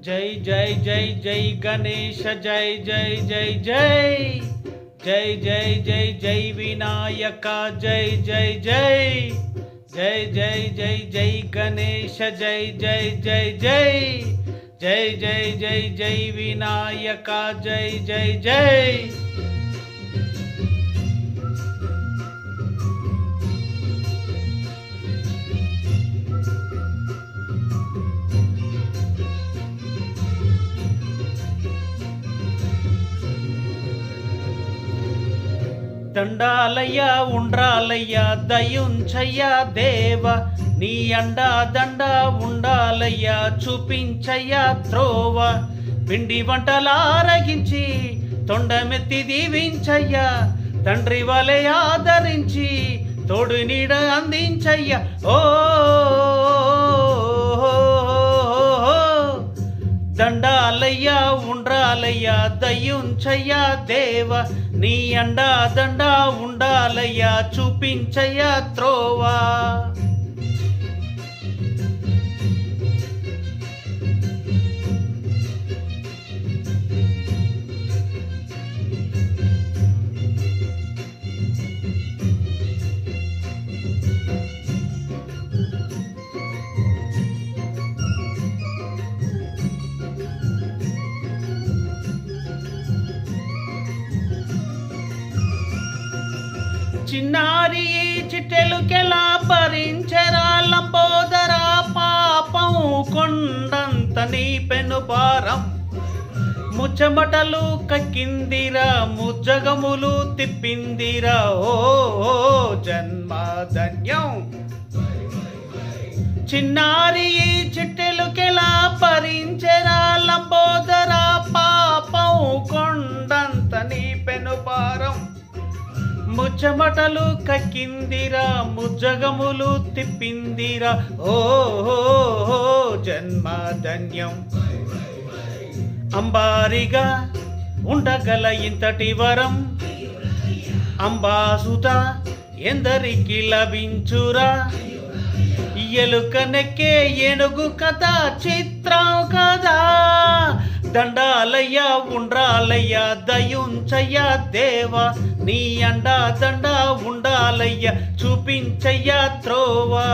జై జై జై జై గణేశ జై జై జై జై జై జై జై జై వినాయక జై జై జై జై జై జై జై గణేశ జై జై జై జై జై జై జై జై వినాయక జై జై జై. దండాలయ్యా ఉండ్రాలయ్యా దయుంచయ్యా దేవ నీ అండా దండ ఉండాలయ్యా చూపించయ్యా త్రోవ పిండి వంటలారగించి తొండమెత్తి దీవించయ్యా తండ్రి వలె ఆదరించి తోడు నీడ అందించయ్యా ఓ దండాలయ్యా ఉండ్రాలయ్యా దయ్యుంచయ్యా దేవ నీ అండా దండ ఉండాలయ్యా చూపించయ్యా త్రోవా. చిన్నారి చిట్టెలుకెలా భరించరా లంబోదరా పాపం కొండంత నీ పెను భారం ముచ్చమటలు కక్కిందిరా ముజ్జగములు తిప్పిందిరా ఓ జన్మధన్యం. చిన్నారి చిట్టెలుకెలా భరించరా లంబోదరా పాపం కొండంత నీ పెను భారం ముచ్చమటలు కక్కిందిరా ముజ్జగములు తిప్పిందిరా ఓ జన్మధన్యం. అంబారిగా ఉండగల ఇంతటి వరం అంబాసుత ఎందరికి లభించురా ఎలుక నెక్కే ఏనుగు కథ చిత్రం కదా దండాలయ్యా ఉండ్రాలయ్యా దయుంచయ్యా దేవ నీ అండా దండ ఉండాలయ్యా చూపించయ్యా త్రోవా.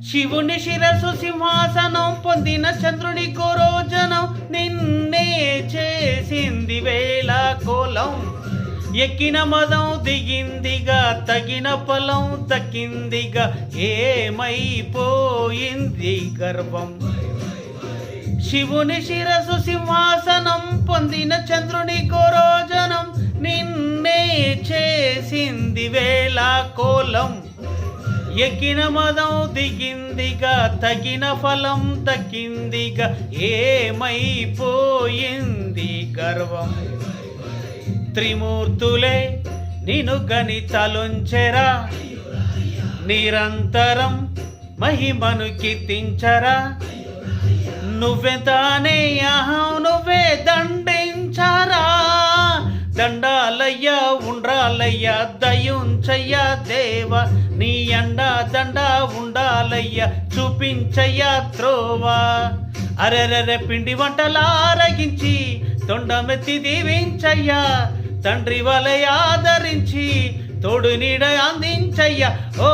శివుని శిరసు సింహాసనం పొందిన చంద్రుని గోరోజనం నిన్నే చేసింది వేళ కోలం ఎక్కిన మదం దిగిందిగా తగిన ఫలం దక్కిందిగా ఏమైపోయింది గర్వం. శివుని శిరసు సింహాసనం పొందిన చంద్రుని గోరోజనం నిన్నే చేసింది వేళ కోలం ఎక్కిన మదం దిగిందిగా తగిన ఫలం దక్కిందిగా ఏమైపోయింది గర్వం. త్రిమూర్తులే నిన్ను గణితలుంచెరా నిరంతరం మహిమను కీర్తించరా నువ్వెంతానే అహం నువ్వే దండించరా దండాలయ్యా ఉండ్రాలయ్యా దయుంచయ్యా దేవ నీ అండా దండ ఉండాలయ్యా చూపించయ్యా త్రోవా. అరెరెరె పిండి వంటలారగించి తొండమెత్తి దీవించయ్యా తండ్రి వలె ఆదరించి తోడు నీడ అందించయ్యా ఓ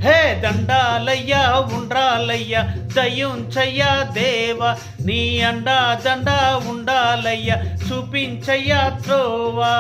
హే దండాలయ్యా ఉండ్రాలయ్యా దయుంచయ్యా దేవ నీ అండా దండ ఉండాలయ్యా చూపించయ్యా త్రోవా.